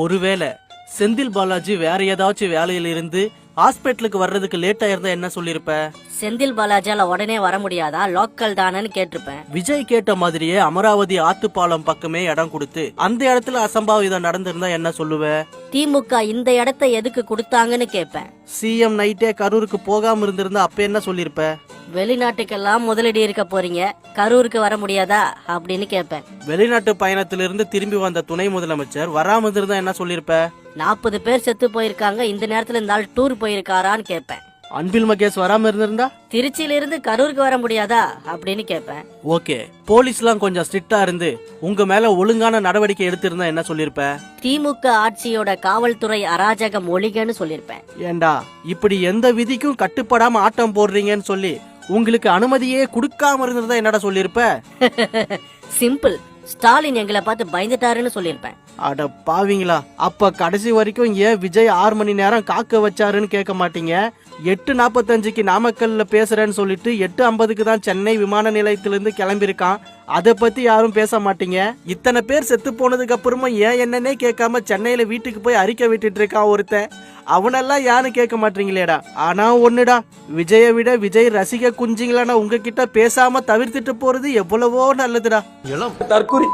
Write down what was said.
ஒருவேளை செந்தில் பாலாஜி வேற ஏதாச்சும் வேலையில இருந்து ஹாஸ்பிட்டலுக்கு வர்றதுக்கு லேட் ஆயிருந்தா என்ன சொல்லிருப்ப? செந்தில் பாலாஜால உடனே வர முடியாதா, லோக்கல் தானன்னு கேட்டிருப்பேன். விஜய் கேட்ட மாதிரியே அமராவதி ஆத்துப்பாலம் பக்கமே இடம் கொடுத்து அந்த இடத்துல அசம்பாவிதம் நடந்திருந்தா என்ன சொல்லுவ? திமுக இந்த இடத்தை எதுக்கு கொடுத்தாங்கன்னு கேட்பேன். சிஎம் நைட்டே கரூருக்கு போகாம இருந்திருந்தா அப்ப என்ன சொல்லிருப்ப? வெளிநாட்டுக்கெல்லாம் முதலீடு இருக்க போறீங்க, கரூருக்கு வர முடியாதா அப்படின்னு கேட்பேன். வெளிநாட்டு பயணத்திலிருந்து திரும்பி வந்த துணை முதலமைச்சர் வராம இருந்தா என்ன சொல்லிருப்ப? 40 பேர் செத்து போயிருக்காங்க, இந்த நேரத்துல இந்த ஆள் டூர் போயிருக்காரான்னு கேட்பேன். அன்பில் மகேஷ் வராம இருந்திருந்தா? திருச்சியில இருந்து கரூருக்கு வர முடியாதா அப்படின்னு கேட்பேன். ஓகே, போலீஸ்லாம் கொஞ்சம் ஸ்ட்ரிக்டா இருந்து உங்க மேல ஒழுங்கான நடவடிக்கை எடுத்திருந்தா என்ன சொல்லிருப்ப? திமுக ஆட்சியோட காவல்துறை அராஜகம் ஒழிகன்னு சொல்லிருப்பேன். ஏண்டா இப்படி எந்த விதிக்கும் கட்டுப்படாம ஆட்டம் போடுறீங்கன்னு சொல்லி உங்களுக்கு அனுமதியே கொடுக்காம இருந்திருந்தா என்னடா சொல்லிருப்ப? சிம்பிள், ஸ்டாலின் எங்களை பார்த்து பயந்துட்டாருன்னு சொல்லிருப்பேன். அட பாவீங்களா, அப்ப கடைசி வரைக்கும் ஏன் விஜய் 6 மணி நேரம் காக்க வச்சாருன்னு கேட்க மாட்டீங்க? 8:45க்கு நாமக்கல்ல பேசுறேன்னு சொல்லிட்டு 8:50க்கு தான் சென்னை விமான நிலையத்திலிருந்து கிளம்பியிருக்கான். அதை பத்தி யாரும் பேச மாட்டீங்க. இத்தனை பேர் செத்து போனதுக்கு அப்புறமா ஏன் என்னன்னே கேட்காம சென்னையில வீட்டுக்கு போய் அறிக்கை விட்டுட்டு இருக்கான் ஒருத்தன். அவனெல்லாம் யாரும் கேட்க மாட்டீங்களேடா. ஆனா ஒண்ணுடா, விஜயை விட விஜய் ரசிக குஞ்சிங்களான உங்ககிட்ட பேசாம தவிர்த்துட்டு போறது எவ்வளவோ நல்லதுடா. தற்கொலை